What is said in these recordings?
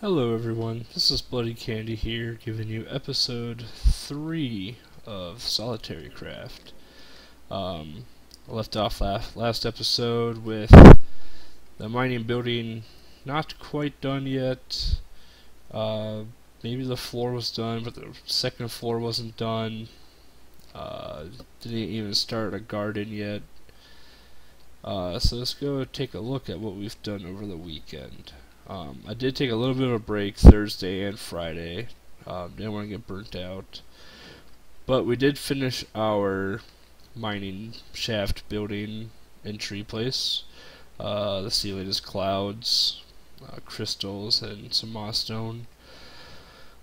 Hello everyone, this is BloodyCandy here, giving you episode 3 of Solitary Craft. I left off last episode with the mining building not quite done yet. Maybe the floor was done, but the second floor wasn't done. Didn't even start a garden yet. So let's go take a look at what we've done over the weekend. I did take a little bit of a break Thursday and Friday. Didn't want to get burnt out. But we did finish our mining shaft building entry place. The ceiling is clouds, crystals, and some moss stone.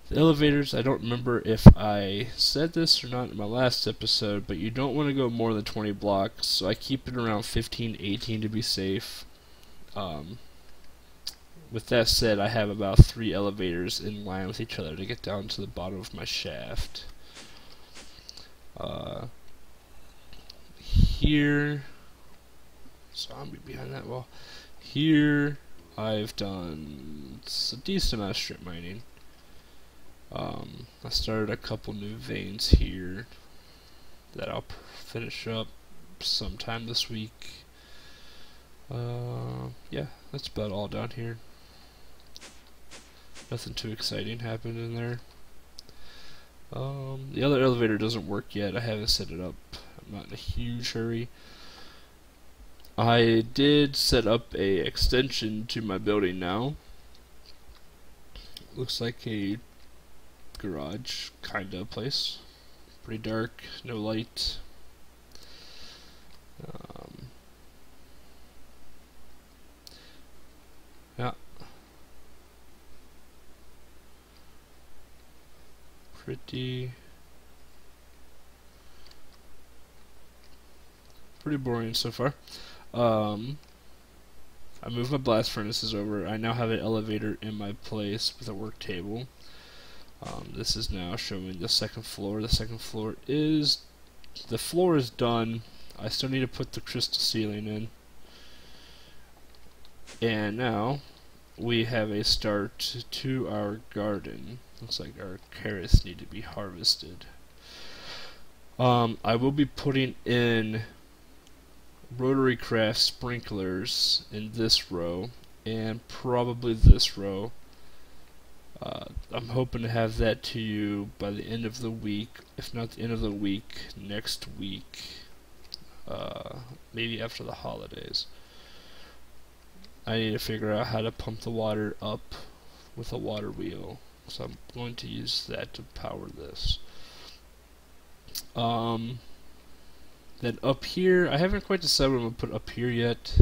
The elevators, I don't remember if I said this or not in my last episode, but you don't want to go more than 20 blocks, so I keep it around 15, 18 to be safe. With that said, I have about 3 elevators in line with each other to get down to the bottom of my shaft. Here, zombie behind that wall. Here, I've done a decent amount of strip mining. I started a couple new veins here that I'll finish up sometime this week. Yeah, that's about all down here. Nothing too exciting happened in there. The other elevator doesn't work yet. I haven't set it up. I'm not in a huge hurry. I did set up a extension to my building now. Looks like a garage kinda place. Pretty dark, no light. Yeah. Pretty boring so far. I moved my blast furnaces over. I now have an elevator in my place with a work table. This is now showing the second floor. The floor is done. I still need to put the crystal ceiling in. And now we have a start to our garden. Looks like our carrots need to be harvested. I will be putting in rotary craft sprinklers in this row and probably this row. I'm hoping to have that to you by the end of the week, if not the end of the week, next week, maybe after the holidays. I need to figure out how to pump the water up with a water wheel, so I'm going to use that to power this. Then up here, I haven't quite decided what I'm going to put up here yet.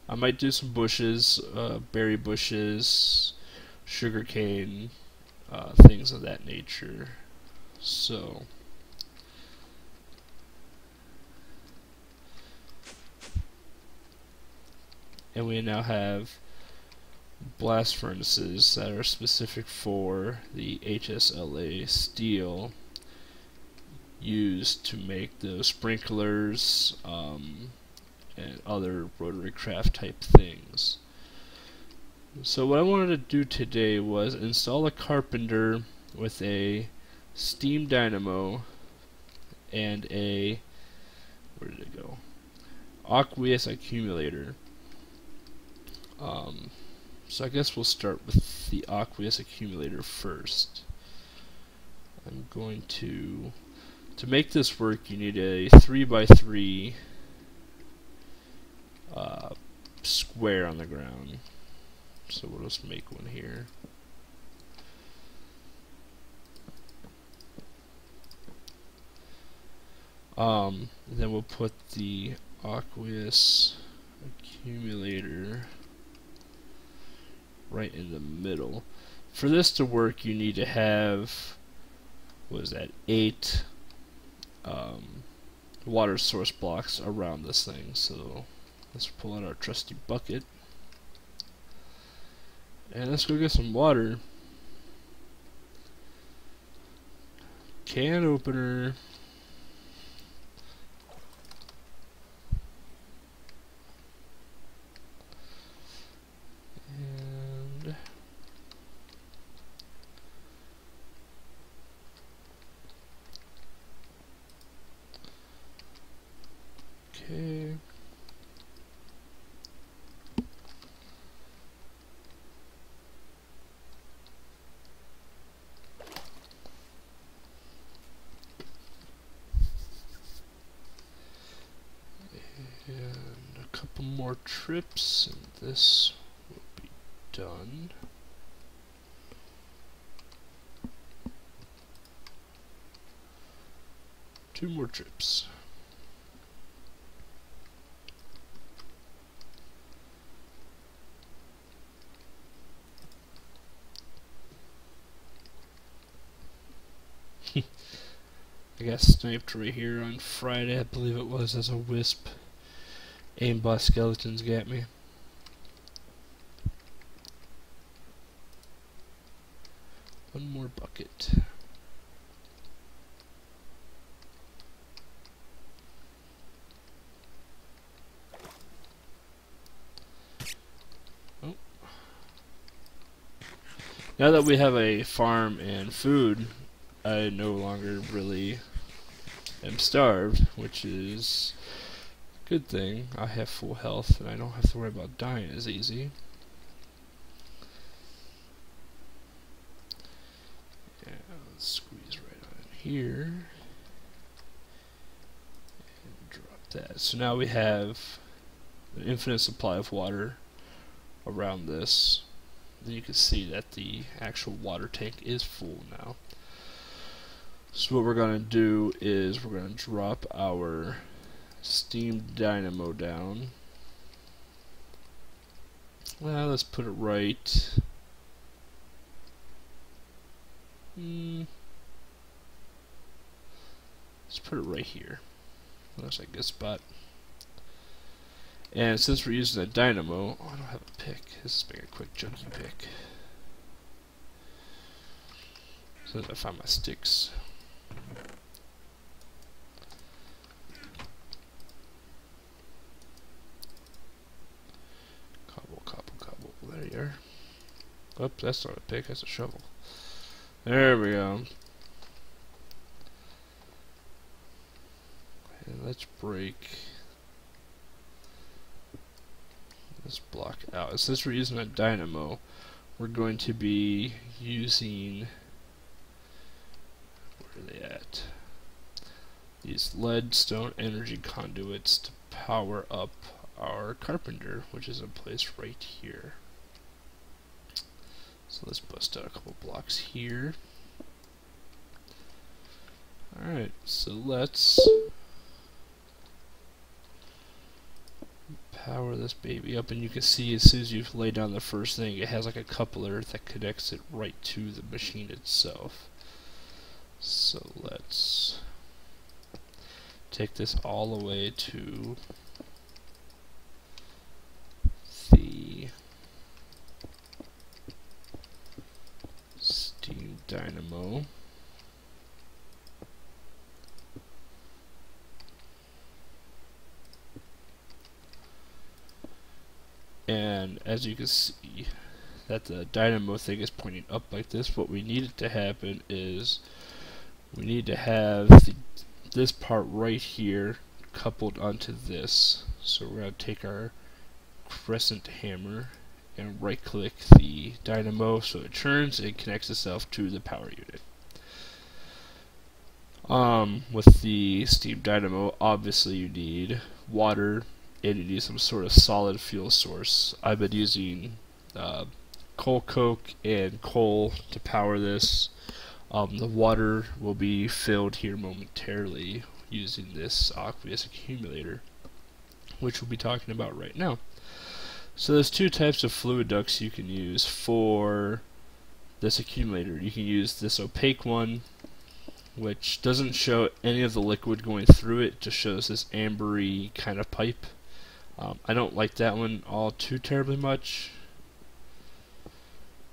I might do some bushes, berry bushes, sugarcane, things of that nature. So and we now have blast furnaces that are specific for the HSLA steel used to make those sprinklers and other rotary craft type things. So what I wanted to do today was install a Carpenter with a steam dynamo and a, where did it go? Aqueous Accumulator. So I guess we'll start with the Aqueous Accumulator first. I'm going to make this work, you need a 3x3 square on the ground. So we'll just make one here. Then we'll put the Aqueous Accumulator right in the middle. For this to work, you need to have, what is that, 8 water source blocks around this thing. So let's pull out our trusty bucket and let's go get some water. Can opener. And trips, and this will be done. Two more trips. I got sniped right here on Friday, I believe it was, as a wisp. Aimbot skeletons got me. One more bucket. Oh. Now that we have a farm and food, I no longer really am starved, which is a good thing. I have full health and I don't have to worry about dying as easy. Yeah, let's squeeze right on here and drop that. So now we have an infinite supply of water around this. Then you can see that the actual water tank is full now. So what we're going to do is we're going to drop our steam dynamo down. Well, let's put it right. Let's put it right here. Looks like a good spot. And since we're using a dynamo, oh, I don't have a pick. This is make a quick junky pick. So that I find my sticks. Cobble, cobble, cobble. There you are. Oops, that's not a pick, that's a shovel. There we go. And let's break this block out. And since we're using a dynamo, we're going to be using, where are they at? These leadstone energy conduits to power up our Carpenter, which is in place right here. So let's bust out a couple blocks here. Alright, so let's power this baby up, and you can see as soon as you lay down the first thing, it has like a coupler that connects it right to the machine itself. So let's take this all the way to the steam dynamo. And as you can see, that the dynamo thing is pointing up like this. What we need it to happen is we need to have this part right here coupled onto this. So we're going to take our crescent hammer and right click the dynamo so it turns and connects itself to the power unit. With the steam dynamo, obviously you need water and you need some sort of solid fuel source. I've been using coal coke and coal to power this. The water will be filled here momentarily using this Aqueous Accumulator, which we'll be talking about right now. So there's two types of Fluiducts you can use for this accumulator. You can use this opaque one, which doesn't show any of the liquid going through it, just shows this ambery kind of pipe. I don't like that one all too terribly much.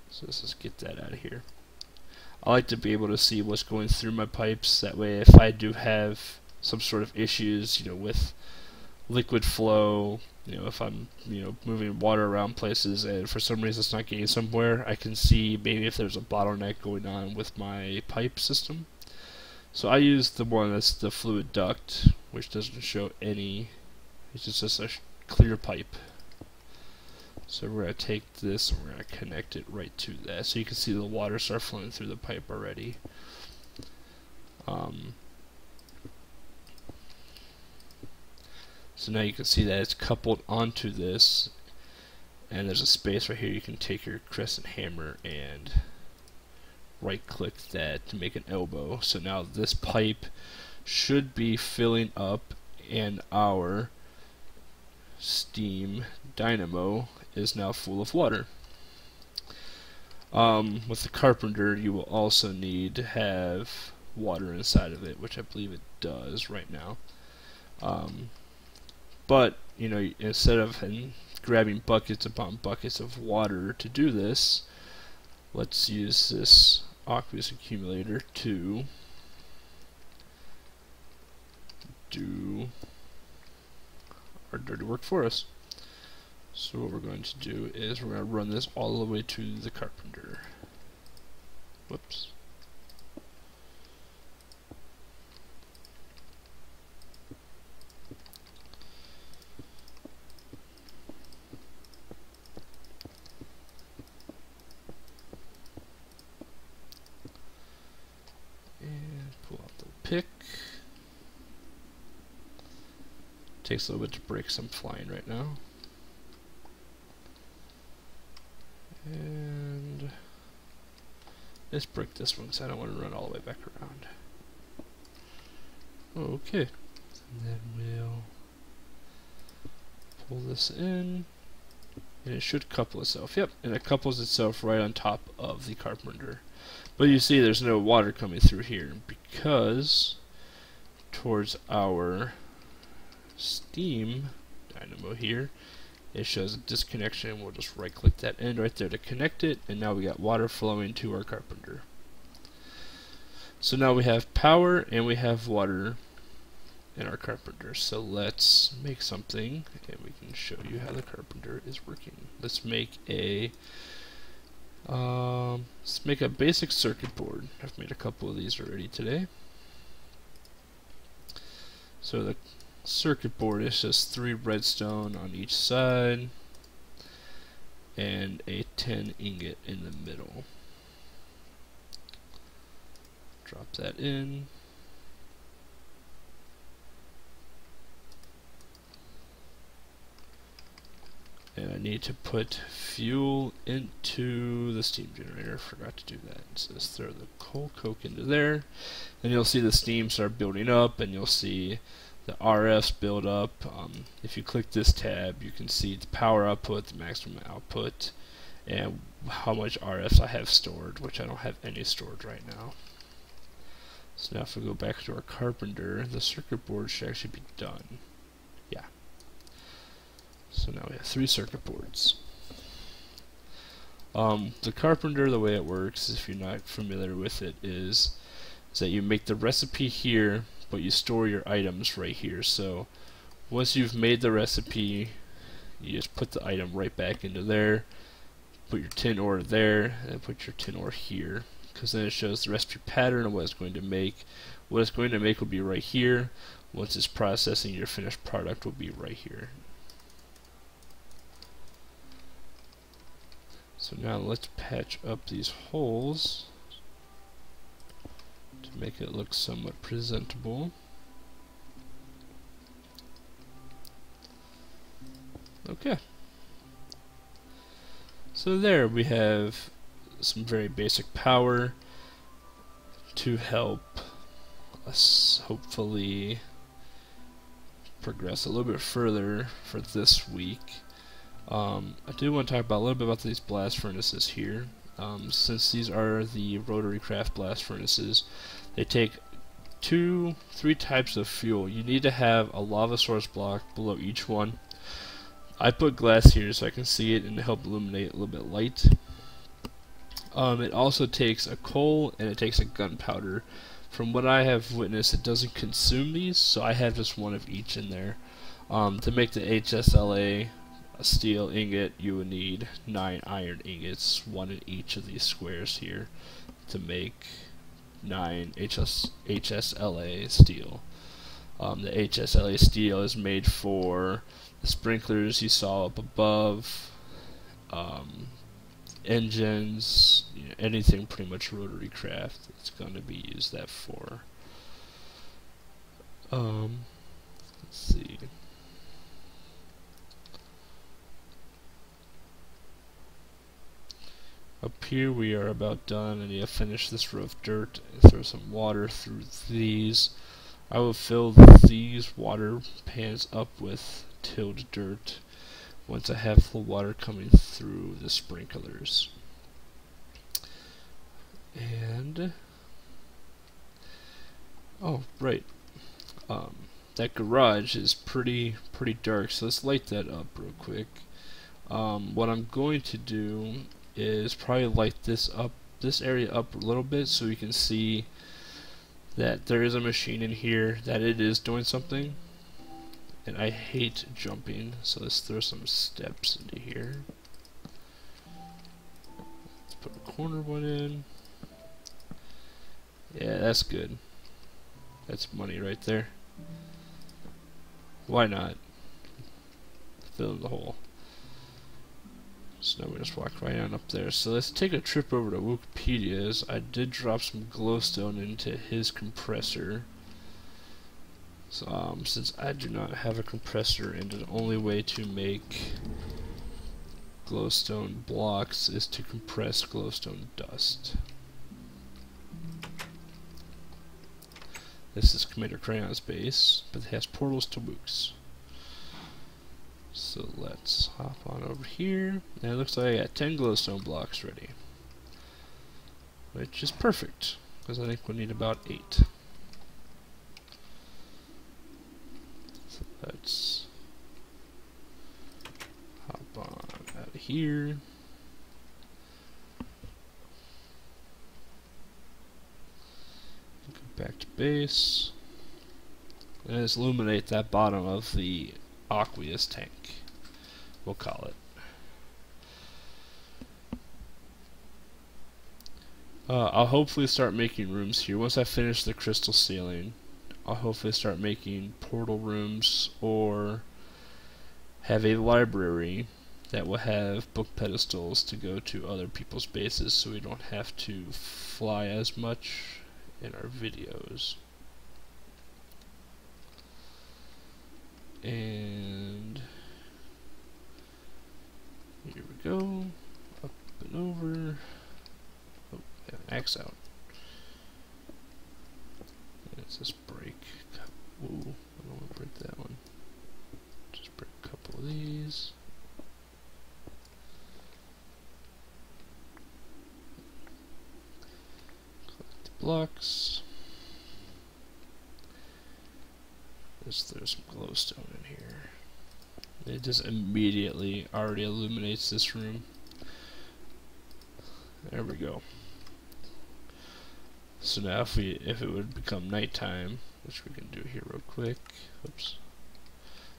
So let's just get that out of here. I like to be able to see what's going through my pipes. That way, if I do have some sort of issues, with liquid flow, if I'm, moving water around places and for some reason it's not getting somewhere, I can see maybe if there's a bottleneck going on with my pipe system. So I use the one that's the Fluiduct, which doesn't show any. It's just a clear pipe. So we're going to take this and we're going to connect it right to that. So you can see the water start flowing through the pipe already. So now you can see that it's coupled onto this, and there's a space right here. You can take your crescent hammer and right click that to make an elbow. So now this pipe should be filling up, and our steam dynamo is now full of water. With the Carpenter, you will also need to have water inside of it, which I believe it does right now. But you know, instead of grabbing buckets upon buckets of water to do this, let's use this Aqueous Accumulator to do our dirty work for us. So what we're going to do is we're going to run this all the way to the Carpenter. Whoops. And pull out the pick. Takes a little bit to break, so I'm flying right now. And let's break this one because I don't want to run all the way back around. Okay. And then we'll pull this in. And it should couple itself. Yep, and it couples itself right on top of the Carpenter. But you see there's no water coming through here because towards our steam dynamo here, it shows a disconnection. We'll just right click that end right there to connect it, and now we got water flowing to our Carpenter. So now we have power and we have water in our Carpenter. So let's make something and we can show you how the Carpenter is working. Let's make a basic circuit board. I've made a couple of these already today. So the circuit board is just 3 redstone on each side and a tin ingot in the middle. Drop that in. And I need to put fuel into the steam generator. Forgot to do that. So let's throw the coal coke into there. And you'll see the steam start building up, and you'll see the RFs build up. If you click this tab, you can see the power output, the maximum output, and how much RFs I have stored, which I don't have any stored right now. So now if we go back to our Carpenter, the circuit board should actually be done. Yeah. So now we have 3 circuit boards. The Carpenter, the way it works, if you're not familiar with it, is that you make the recipe here, but you store your items right here. So once you've made the recipe, you just put the item right back into there, put your tin ore there, and put your tin ore here, because then it shows the recipe pattern of what it's going to make. What it's going to make will be right here. Once it's processing, your finished product will be right here. So now let's patch up these holes to make it look somewhat presentable. Okay. So there we have some very basic power to help us hopefully progress a little bit further for this week. I do want to talk about a little bit about these blast furnaces here. Since these are the rotary craft blast furnaces, they take 3 types of fuel. You need to have a lava source block below each one. I put glass here so I can see it and to help illuminate a little bit light. It also takes a coal and it takes a gunpowder. From what I have witnessed, it doesn't consume these, so I have just one of each in there. To make the HSLA a steel ingot, you would need 9 iron ingots, 1 in each of these squares here, to make 9 HSLA steel. The HSLA steel is made for the sprinklers you saw up above, engines, you know, anything pretty much rotary craft. It's going to be used that for. Let's see. Up here we are about done. I need to finish this row of dirt and throw some water through these. I will fill these water pans up with tilled dirt once I have the water coming through the sprinklers. And oh, right. That garage is pretty dark, so let's light that up real quick. What I'm going to do is probably light this area up a little bit so we can see that there is a machine in here, that it is doing something. And I hate jumping, so let's throw some steps into here. Let's put a corner one in. Yeah, that's good. That's money right there. Why not? Fill in the hole. So now we just walk right on up there. So let's take a trip over to Wikipedia's. I did drop some glowstone into his compressor. So since I do not have a compressor, and the only way to make glowstone blocks is to compress glowstone dust. This is Commander Crayon's base, but it has portals to Wooks. So let's hop on over here, and it looks like I got 10 glowstone blocks ready, which is perfect, because I think we'll need about 8. So let's hop on out of here. Go back to base, and let's illuminate that bottom of the Aqueous tank, we'll call it. I'll hopefully start making rooms here. Once I finish the crystal ceiling, I'll hopefully start making portal rooms, or have a library that will have book pedestals to go to other people's bases, so we don't have to fly as much in our videos. And here we go, up and over. Oh, yeah, axe out. Let's just break. Ooh, I don't want to break that one. Just break a couple of these. Collect the blocks. There's some glowstone in here. It just immediately already illuminates this room. There we go. So now if it would become nighttime, which we can do here real quick. Oops.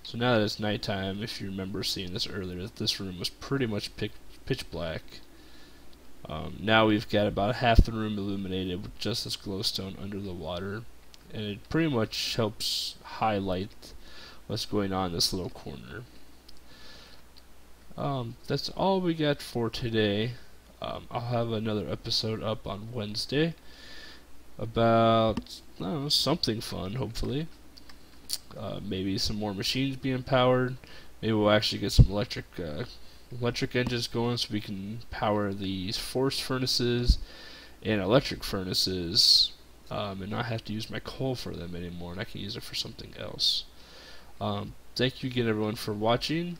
So now that it's nighttime, if you remember seeing this earlier, that this room was pretty much pitch black. Now we've got about half the room illuminated with just this glowstone under the water. And it pretty much helps highlight what's going on in this little corner. That's all we got for today. I'll have another episode up on Wednesday about, I don't know, something fun, hopefully. Maybe some more machines being powered. Maybe we'll actually get some electric engines going so we can power these force furnaces and electric furnaces. And not have to use my coal for them anymore, and I can use it for something else. Thank you again, everyone, for watching.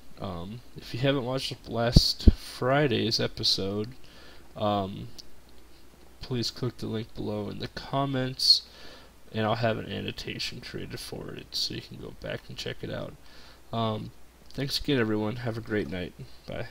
If you haven't watched last Friday's episode, please click the link below in the comments, and I'll have an annotation created for it so you can go back and check it out. Thanks again, everyone. Have a great night. Bye.